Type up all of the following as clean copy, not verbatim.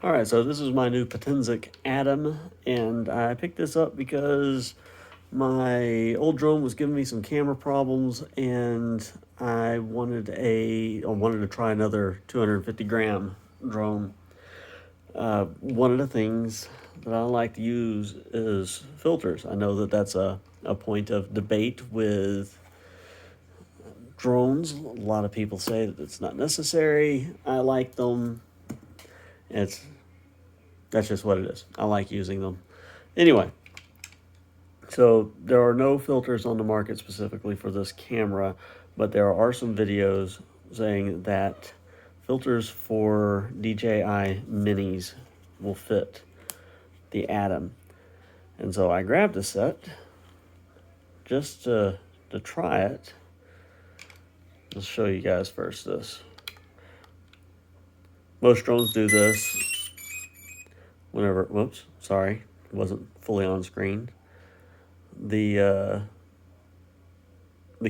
Alright, so this is my new Potensic Atom, and I picked this up because my old drone was giving me some camera problems, and I wanted to try another 250 gram drone. One of the things that I like to use is filters. I know that that's a point of debate with drones. A lot of people say that it's not necessary. I like them. That's just what it is. I like using them. Anyway, so there are no filters on the market specifically for this camera, but there are some videos saying that filters for DJI Minis will fit the Atom. And so I grabbed a set just to try it. I'll show you guys first this. Most drones do this whenever, whoops, sorry, it wasn't fully on screen. The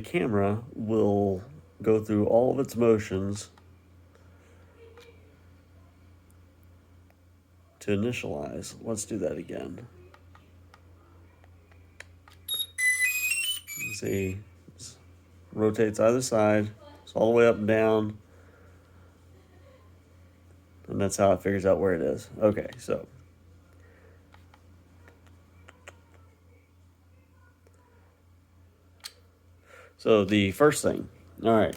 camera will go through all of its motions to initialize. Let's do that again. See, it rotates either side. It's all the way up and down. And that's how it figures out where it is. Okay, so. So the first thing, all right.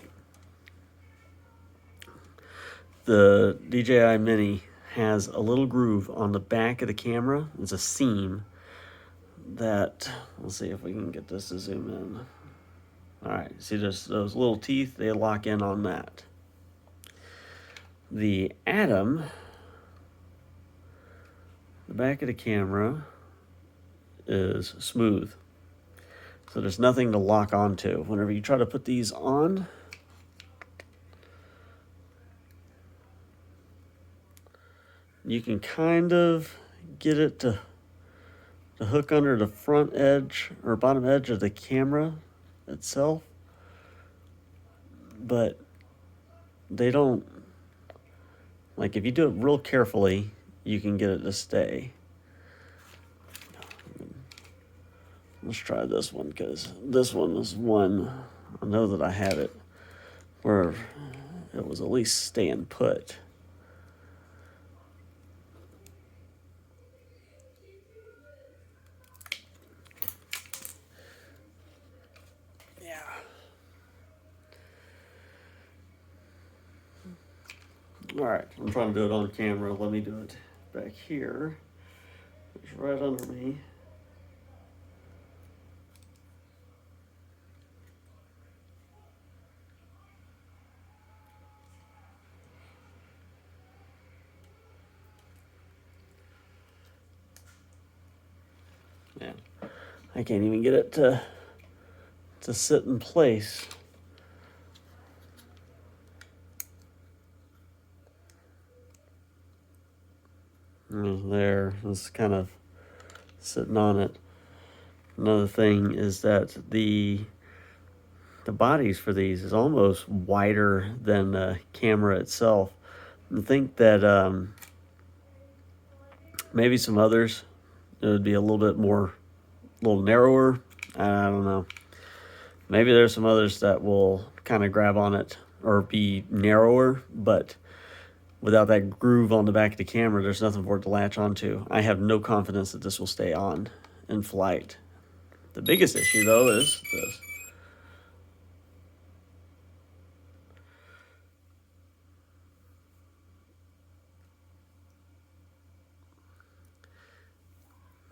The DJI Mini has a little groove on the back of the camera. It's a seam that, let's see if we can get this to zoom in. All right, see those little teeth, they lock in on that. The Atom, the back of the camera is smooth. So there's nothing to lock onto. Whenever you try to put these on, you can kind of get it to hook under the front edge or bottom edge of the camera itself, but they don't, like if you do it real carefully, you can get it to stay. Let's try this one, because this one was one, I know that I had it where it was at least staying put. Yeah. All right, I'm trying to do it on camera. Let me do it back here. It's right under me. Yeah, I can't even get it to sit in place. There, it's kind of sitting on it. Another thing is that the bodies for these is almost wider than the camera itself. I think that maybe some others it would be a little bit more, a little narrower. I don't know. Maybe there's some others that will kind of grab on it or be narrower, but without that groove on the back of the camera, there's nothing for it to latch onto. I have no confidence that this will stay on in flight. The biggest issue, though, is this.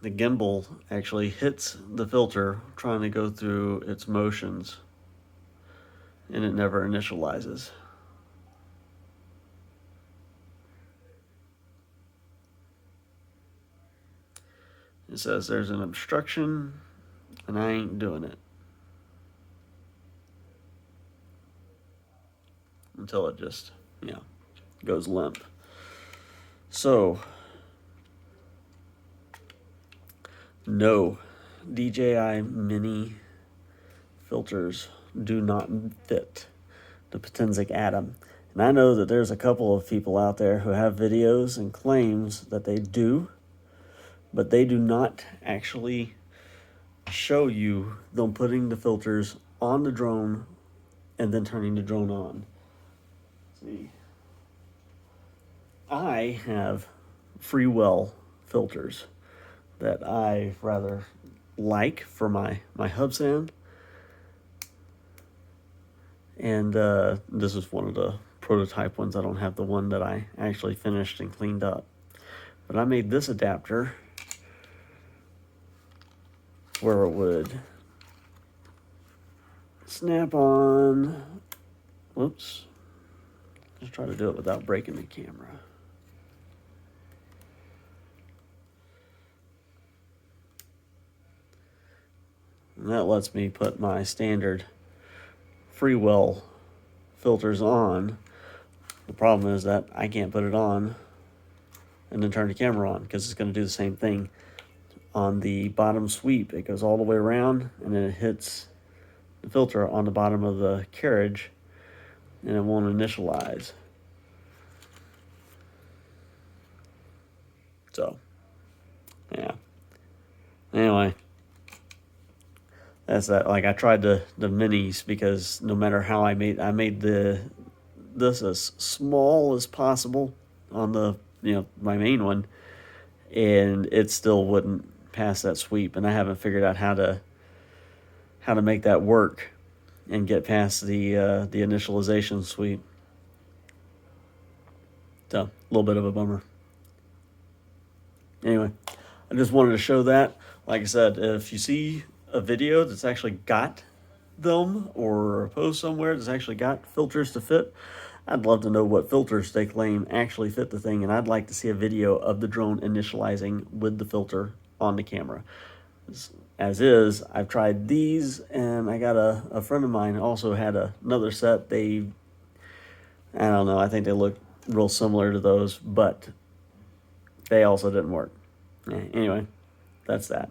The gimbal actually hits the filter trying to go through its motions, and it never initializes. It says there's an obstruction, and I ain't doing it until it just, goes limp. So, no, DJI Mini filters do not fit the Potensic Atom. And I know that there's a couple of people out there who have videos and claims that they do, but they do not actually show you them putting the filters on the drone and then turning the drone on. Let's see. I have free well filters that I rather like for my hub stand. And this is one of the prototype ones. I don't have the one that I actually finished and cleaned up. But I made this adapter where it would snap on. Whoops. Just try to do it without breaking the camera. And that lets me put my standard free well filters on. The problem is that I can't put it on and then turn the camera on, because it's going to do the same thing on the bottom sweep. It goes all the way around and then it hits the filter on the bottom of the carriage and it won't initialize. So, yeah. Anyway, that's that. Like, I tried the minis, because no matter how I made this as small as possible on the, my main one, and it still wouldn't pass that sweep. And I haven't figured out how to make that work and get past the initialization sweep. So, a little bit of a bummer. Anyway, I just wanted to show that. Like I said, if you see a video that's actually got them, or a post somewhere that's actually got filters to fit, I'd love to know what filters they claim actually fit the thing, and I'd like to see a video of the drone initializing with the filter on the camera. As is, I've tried these, and I got a friend of mine also had another set. I don't know, I think they look real similar to those, but they also didn't work. Anyway, that's that.